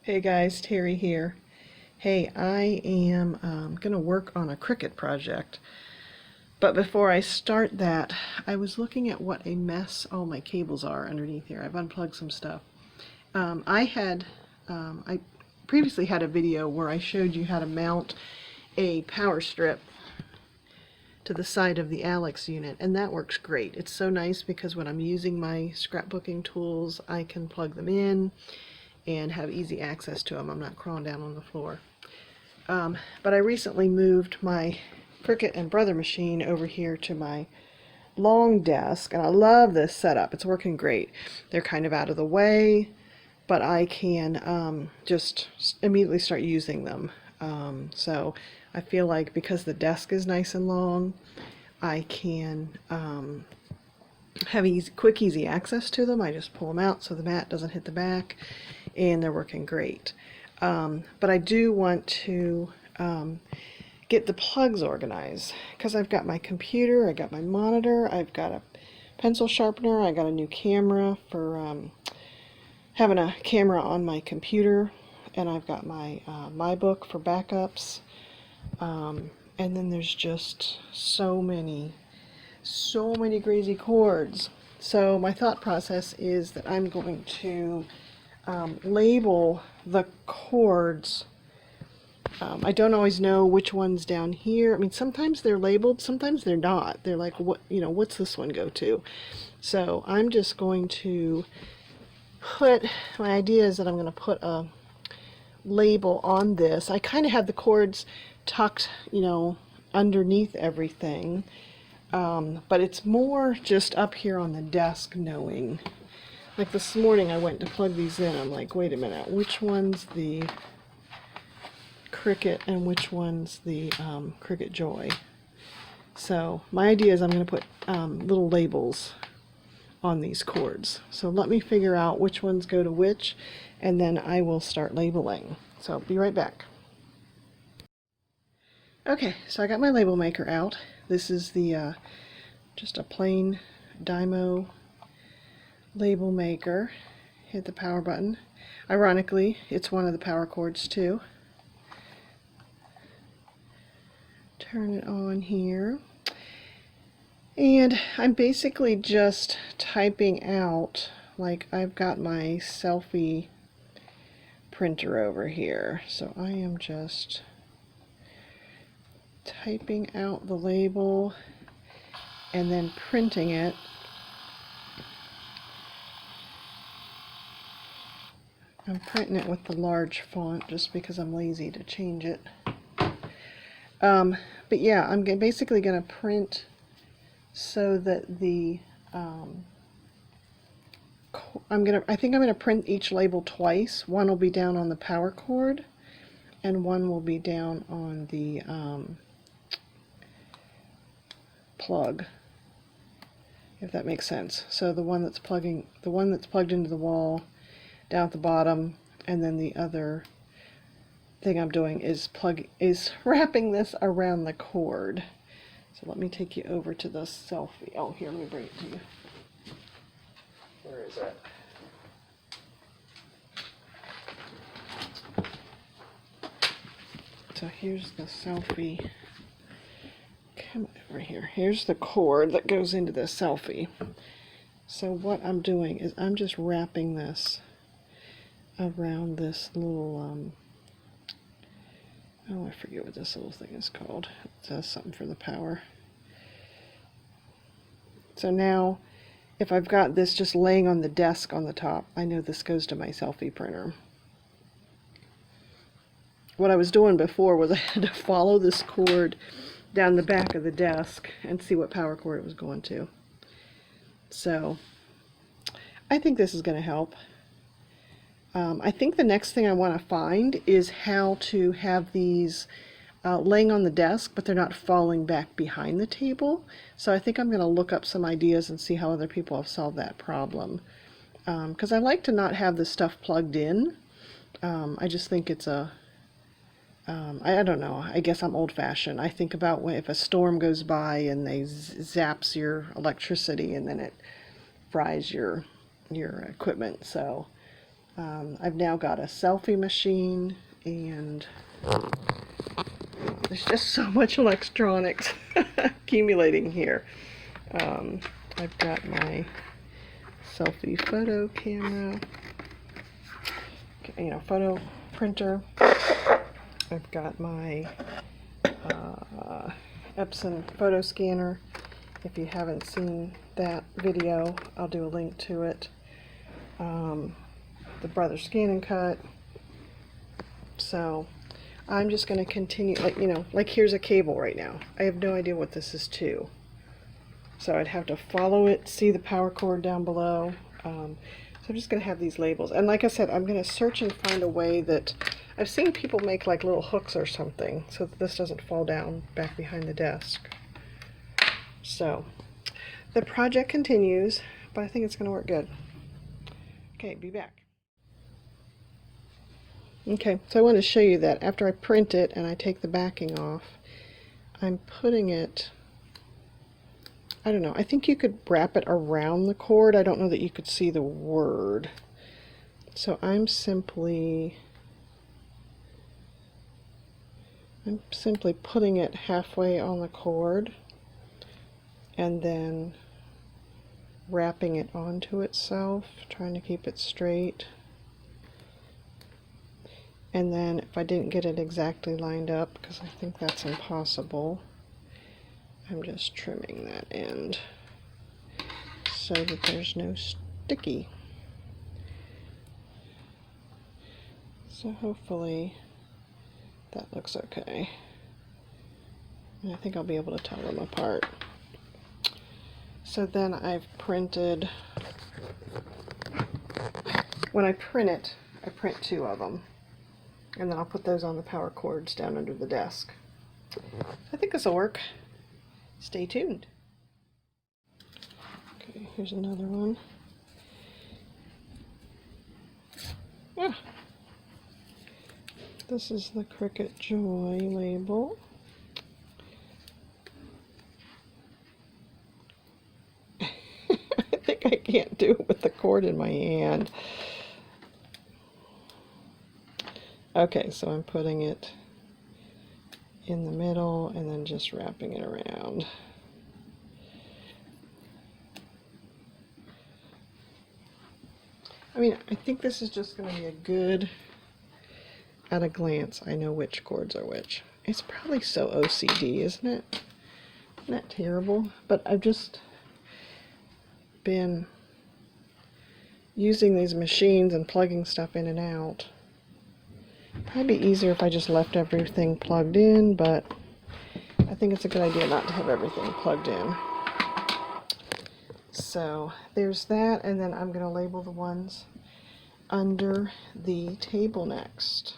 Hey guys, Terry here. Hey, I am going to work on a Cricut project. But before I start that, I was looking at what a mess all my cables are underneath here. I've unplugged some stuff. I previously had a video where I showed you how to mount a power strip to the side of the Alex unit, and that works great. It's so nice because when I'm using my scrapbooking tools, I can plug them in and have easy access to them. I'm not crawling down on the floor. But I recently moved my Cricut and Brother machine over here to my long desk, and I love this setup. It's working great. They're kind of out of the way, but I can just immediately start using them. So I feel like because the desk is nice and long, I can have quick, easy access to them. I just pull them out so the mat doesn't hit the back, and they're working great. But I do want to get the plugs organized because I've got my computer, I got my monitor, I've got a pencil sharpener, I got a new camera for having a camera on my computer, and I've got my book for backups. And then there's just so many crazy cords. So my thought process is that I'm going to label the cords. I don't always know which one's down here. I mean, sometimes they're labeled, sometimes they're not. They're like, what's this one go to? So I'm just going to my idea is that I'm going to put a label on this. I kind of have the cords tucked, underneath everything. But it's more just up here on the desk knowing. Like this morning I went to plug these in. I'm like, wait a minute, which one's the Cricut and which one's the Cricut Joy? So my idea is I'm going to put little labels on these cords. So let me figure out which ones go to which, and then I will start labeling. So I'll be right back. Okay, so I got my label maker out. This is the just a plain Dymo label maker. Hit the power button. Ironically, it's one of the Powercords too. Turn it on here. And I'm basically just typing out, like I've got my selfie printer over here. So I am just typing out the label and then printing it. I'm printing it with the large font just because I'm lazy to change it. But yeah, I'm basically going to print so that the I think I'm going to print each label twice. One will be down on the power cord, and one will be down on the plug, if that makes sense. So the one that's plugged into the wall down at the bottom, and then the other thing I'm doing is wrapping this around the cord. So let me take you over to the selfie. Oh, here, let me bring it to you. Where is that? So here's the selfie. Come over here. Here's the cord that goes into the selfie. So what I'm doing is I'm just wrapping this around this little, oh, I forget what this little thing is called. It says something for the power. So now, if I've got this just laying on the desk on the top, I know this goes to my selfie printer. What I was doing before was I had to follow this cord down the back of the desk and see what power cord it was going to. So I think this is going to help. I think the next thing I want to find is how to have these laying on the desk, but they're not falling back behind the table. So I think I'm going to look up some ideas and see how other people have solved that problem. Because I like to not have this stuff plugged in. I just think it's a I don't know, I guess I'm old-fashioned. I think about if a storm goes by and they zaps your electricity and then it fries your equipment. So I've now got a selfie machine, and there's just so much electronics accumulating here. I've got my selfie photo camera, photo printer. I've got my Epson photo scanner. If you haven't seen that video, I'll do a link to it. The Brother Scan and Cut. So I'm just going to continue, like here's a cable right now. I have no idea what this is to. So I'd have to follow it, see the power cord down below. So I'm just going to have these labels. And like I said, I'm going to search and find a way that, I've seen people make like little hooks or something so that this doesn't fall down back behind the desk. So the project continues, but I think it's going to work good. Okay, be back. Okay, so I want to show you that after I print it and I take the backing off, I'm putting it, I don't know, I think you could wrap it around the cord. I don't know that you could see the word. So I'm simply putting it halfway on the cord and then wrapping it onto itself, trying to keep it straight. And then if I didn't get it exactly lined up, because I think that's impossible, I'm just trimming that end so that there's no sticky. So hopefully that looks okay. And I think I'll be able to tell them apart. So then I've printed, when I print it, I print 2 of them. And then I'll put those on the power cords down under the desk. I think this will work. Stay tuned. Okay, here's another one. Ah, this is the Cricket Joy label. I think I can't do it with the cord in my hand. Okay, so I'm putting it in the middle and then just wrapping it around. I mean, I think this is just going to be a good, at a glance, I know which cords are which. It's probably so OCD, isn't it? Isn't that terrible? But I've just been using these machines and plugging stuff in and out. Probably be easier if I just left everything plugged in, but I think it's a good idea not to have everything plugged in. So there's that, and then I'm going to label the ones under the table next.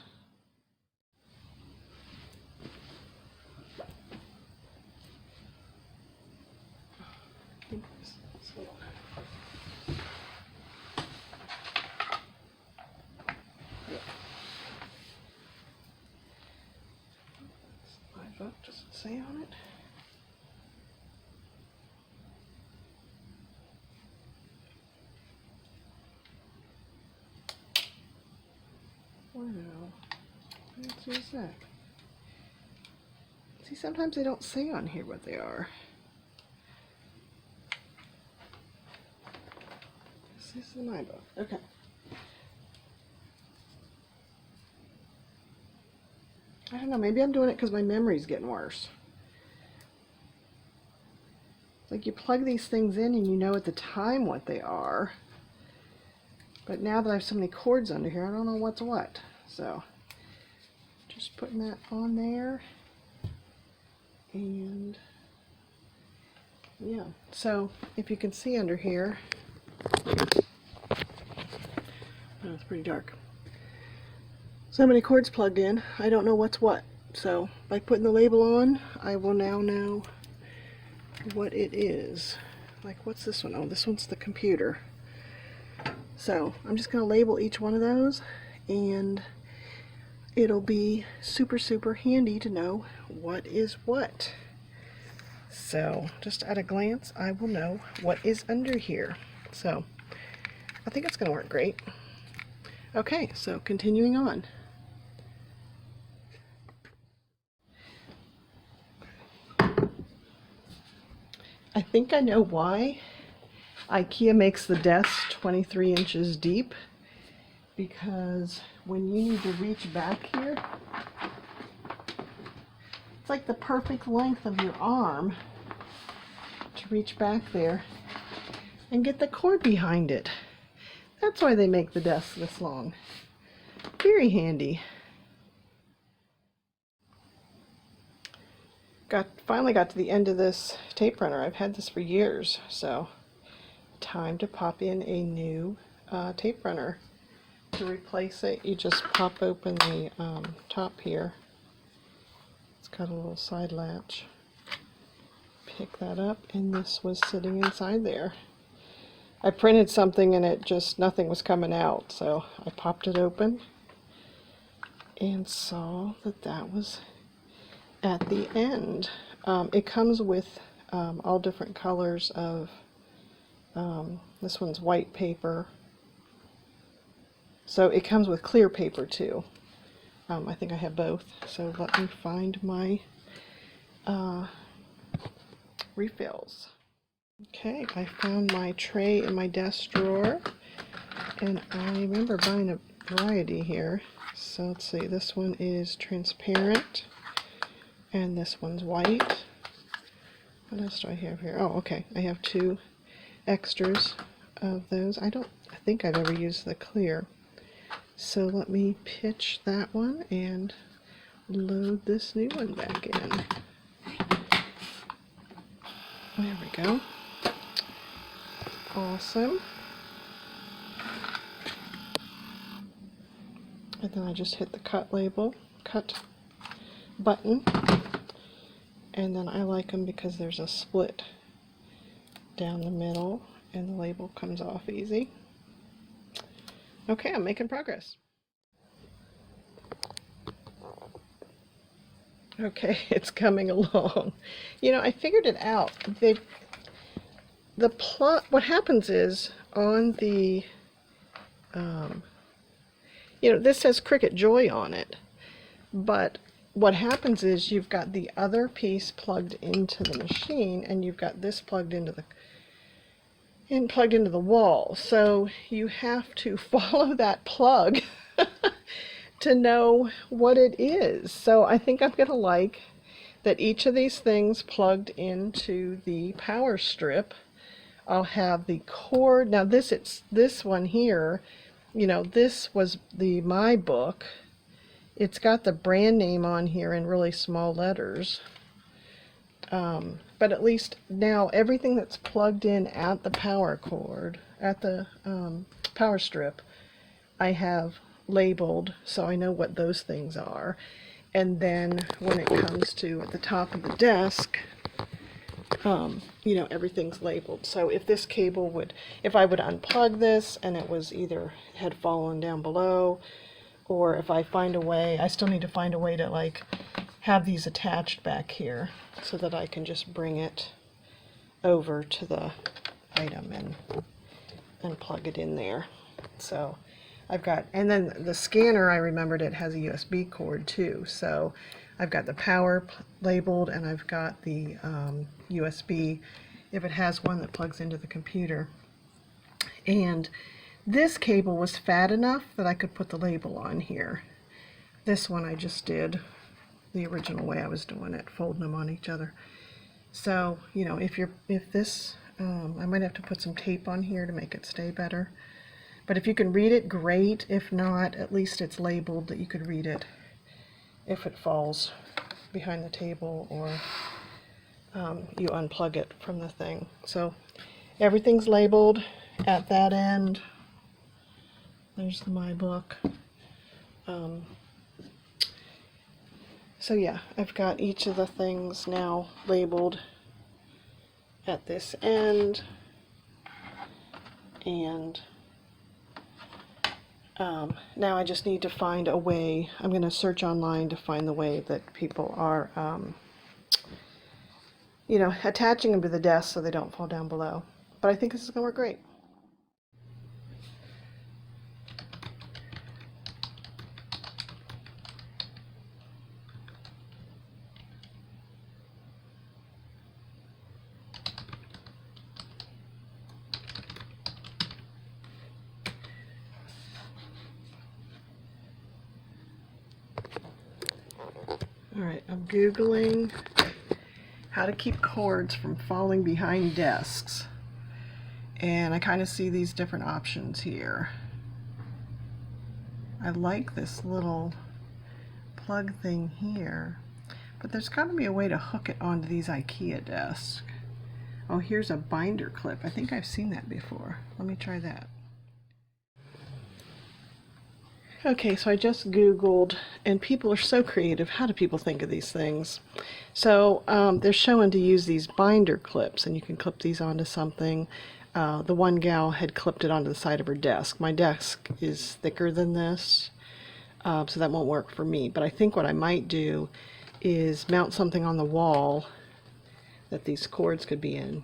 Does it say on it? Wow. What is that? See, sometimes they don't say on here what they are. This is my book. Okay. I don't know, maybe I'm doing it because my memory's getting worse. Like you plug these things in and you know at the time what they are. But now that I have so many cords under here, I don't know what's what. So, just putting that on there. And, yeah. So, if you can see under here, oh, it's pretty dark. So many cords plugged in, I don't know what's what. So by putting the label on, I will now know what it is. Like, what's this one? Oh, this one's the computer. So I'm just going to label each one of those, and it'll be super, super handy to know what is what. So just at a glance, I will know what is under here. So I think it's going to work great. Okay, so continuing on. I think I know why IKEA makes the desk 23 inches deep, because when you need to reach back here, it's like the perfect length of your arm to reach back there and get the cord behind it. That's why they make the desk this long. Very handy. Finally got to the end of this tape runner. I've had this for years, so time to pop in a new tape runner. To replace it, you just pop open the top here. It's got a little side latch. Pick that up, and this was sitting inside there. I printed something and it just, nothing was coming out, so I popped it open and saw that that was at the end. It comes with all different colors of, this one's white paper, so it comes with clear paper too. I think I have both, so let me find my refills. Okay, I found my tray in my desk drawer, and I remember buying a variety here. So let's see, this one is transparent, and this one's white. What else do I have here? Oh, okay, I have 2 extras of those. I think I've ever used the clear. So let me pitch that one and load this new one back in. There we go. Awesome. And then I just hit the cut button. And then I like them because there's a split down the middle and the label comes off easy. Okay, I'm making progress. Okay, it's coming along. You know, I figured it out. What happens is on the, you know, this says Cricut Joy on it, but what happens is you've got the other piece plugged into the machine, and you've got this plugged into the wall. So you have to follow that plug to know what it is. So I think I'm going to like that each of these things plugged into the power strip. I'll have the cord. Now this one here, you know, this was my book. It's got the brand name on here in really small letters. But at least now everything that's plugged in at the power cord, at the power strip, I have labeled so I know what those things are. And then when it comes to at the top of the desk, you know, everything's labeled. So if this cable if I would unplug this and it was either had fallen down below, or if I find a way, I still need to find a way to like have these attached back here so that I can just bring it over to the item and plug it in there. So I've got, and then the scanner, I remembered it has a USB cord too. So I've got the power labeled, and I've got the USB if it has one that plugs into the computer. And this cable was fat enough that I could put the label on here. This one I just did the original way I was doing it, folding them on each other. So, you know, if this, I might have to put some tape on here to make it stay better. But if you can read it, great. If not, at least it's labeled that you could read it if it falls behind the table or you unplug it from the thing. So everything's labeled at that end. There's my book. So yeah, I've got each of the things now labeled at this end, and now I just need to find a way. I'm going to search online to find the way that people are, you know, attaching them to the desk so they don't fall down below. But I think this is going to work great. Alright, I'm Googling how to keep cords from falling behind desks. And I kind of see these different options here. I like this little plug thing here, but there's got to be a way to hook it onto these IKEA desks. Oh, here's a binder clip. I think I've seen that before. Let me try that. Okay, so I just Googled, and people are so creative. How do people think of these things? So they're showing to use these binder clips, and you can clip these onto something. The one gal had clipped it onto the side of her desk. My desk is thicker than this, so that won't work for me. But I think what I might do is mount something on the wall that these cords could be in.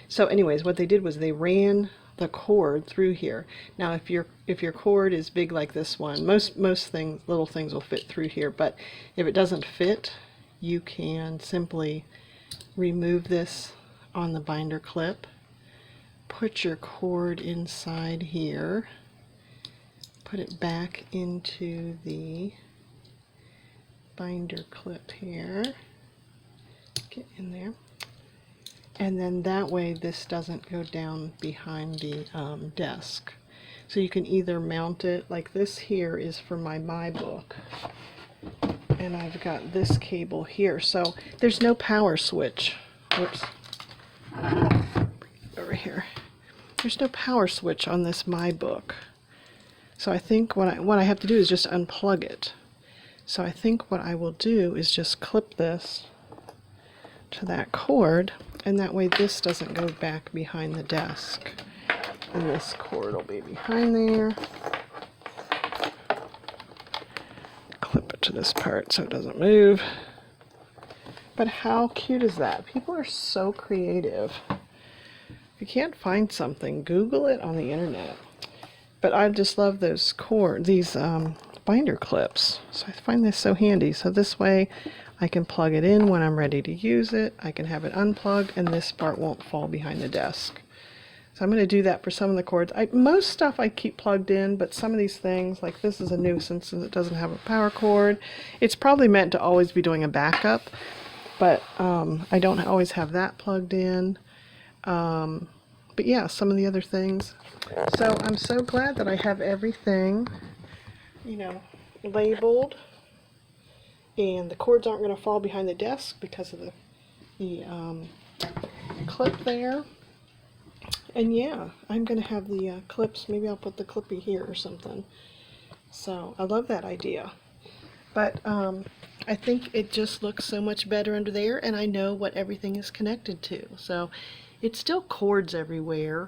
So anyways, what they did was they ran the cord through here. Now if your cord is big like this one, most things, little things will fit through here, but if it doesn't fit, you can simply remove this on the binder clip, put your cord inside here, put it back into the binder clip here, get in there, and then that way this doesn't go down behind the desk. So you can either mount it, like this here is for my book, and I've got this cable here, so there's no power switch. Whoops. Over here. There's no power switch on this book. So I think what I have to do is just unplug it. So I think what I will do is just clip this to that cord, and that way this doesn't go back behind the desk. And this cord will be behind there. Clip it to this part so it doesn't move. But how cute is that? People are so creative. If you can't find something, Google it on the internet. But I just love these binder clips. So I find this so handy. So this way I can plug it in when I'm ready to use it. I can have it unplugged, and this part won't fall behind the desk. So I'm going to do that for some of the cords. Most stuff I keep plugged in, but some of these things, like this is a nuisance since it doesn't have a power cord. It's probably meant to always be doing a backup, but I don't always have that plugged in. But yeah, some of the other things. So I'm so glad that I have everything, labeled. And the cords aren't going to fall behind the desk because of the clip there. And yeah, I'm going to have the clips. Maybe I'll put the clippy here or something. So I love that idea. But I think it just looks so much better under there, and I know what everything is connected to. So it's still cords everywhere.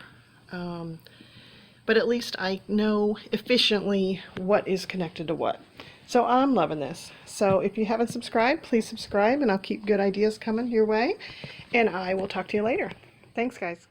But at least I know efficiently what is connected to what. So I'm loving this. So if you haven't subscribed, please subscribe, and I'll keep good ideas coming your way. And I will talk to you later. Thanks, guys.